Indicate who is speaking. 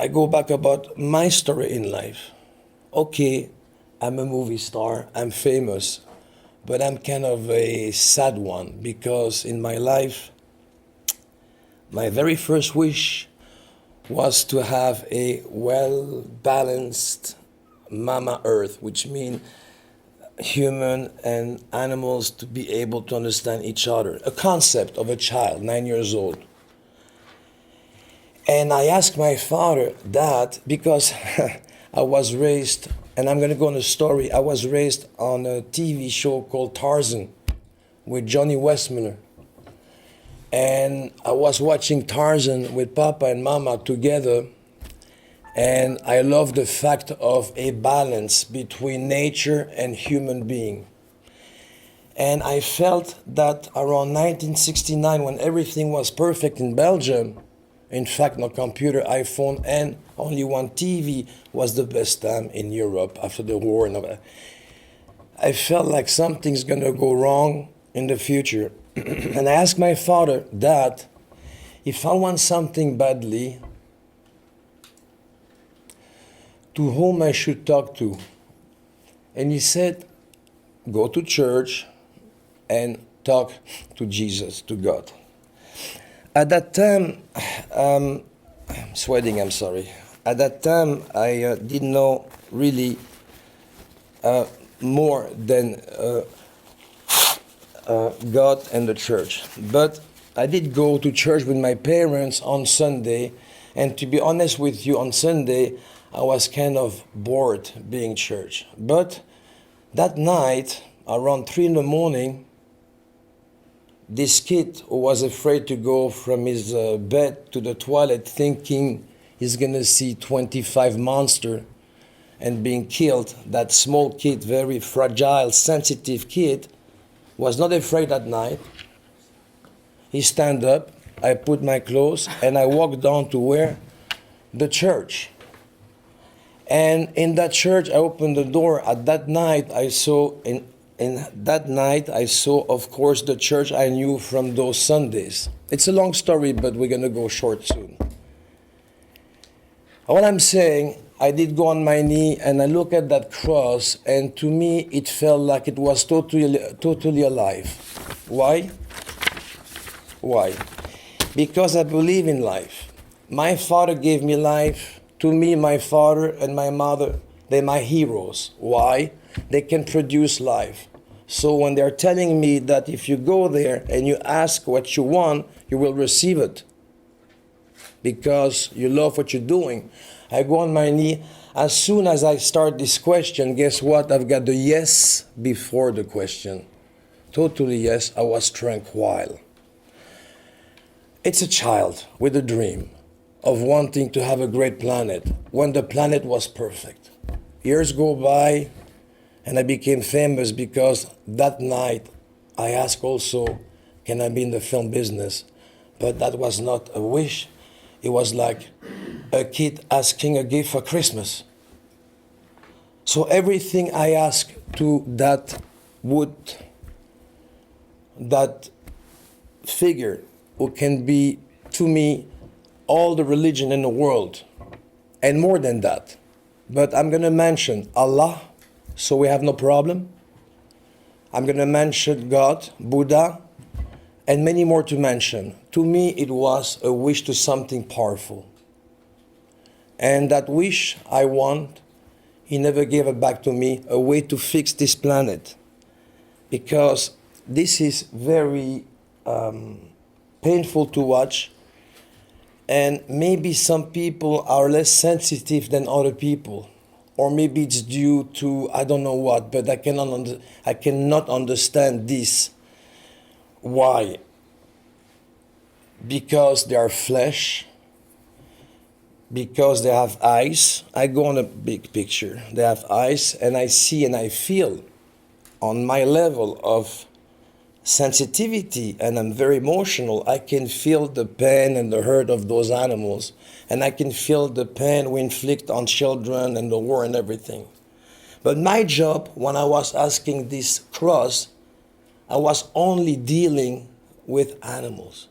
Speaker 1: I go back about my story in life. Okay, I'm a movie star, I'm famous, but I'm kind of a sad one because in my life, my very first wish was to have a well balanced Mama Earth, which means human and animals to be able to understand each other. A concept of a child, 9 years old. And I asked my father that because I was raised, and I'm going to go on a story, I was raised on a TV show called Tarzan with Johnny Westmuller. And I was watching Tarzan with Papa and Mama together, and I love the fact of a balance between nature and human being. And I felt that around 1969, when everything was perfect in Belgium, in fact, no computer, iPhone, and only one TV was the best time in Europe after the war. And I felt like something's going to go wrong in the future. And I asked my father that if I want something badly, to whom I should talk to. And he said, go to church and talk to Jesus, to God. At that time, I'm sweating, I'm sorry. At that time, I didn't know really more than God and the church. But I did go to church with my parents on Sunday, and to be honest with you, on Sunday, I was kind of bored being church. But that night, around 3 in the morning, this kid who was afraid to go from his bed to the toilet thinking he's going to see 25 monsters and being killed, that small kid, very fragile, sensitive kid, was not afraid that night. He stand up, I put my clothes, and I walked down to where? The church. And in that church, I opened the door. At that night, I saw, of course, the church I knew from those Sundays. It's a long story, but we're going to go short soon. What I'm saying, I did go on my knee and I look at that cross, and to me, it felt like it was totally alive. Why? Why? Because I believe in life. My father gave me life. To me, my father and my mother, they're my heroes. Why? They can produce life. So when they're telling me that if you go there and you ask what you want, you will receive it because you love what you're doing. I go on my knee. As soon as I start this question, guess what? I've got the yes before the question. Totally yes, I was tranquil. It's a child with a dream of wanting to have a great planet when the planet was perfect. Years go by and I became famous because that night I asked also, can I be in the film business? But that was not a wish. It was like a kid asking a gift for Christmas. So everything I asked to that figure who can be to me all the religion in the world, and more than that. But I'm going to mention Allah, so we have no problem. I'm going to mention God, Buddha, and many more to mention. To me, it was a wish to something powerful. And that wish I want, He never gave it back to me, a way to fix this planet. Because this is very painful to watch. And maybe some people are less sensitive than other people. Or maybe it's due to, I don't know what, but I cannot understand this. Why? Because they are flesh. Because they have eyes. I go on a big picture. They have eyes, and I see and I feel on my level of sensitivity, and I'm very emotional. I can feel the pain and the hurt of those animals, and I can feel the pain we inflict on children and the war and everything. But my job, when I was asking this cross, I was only dealing with animals.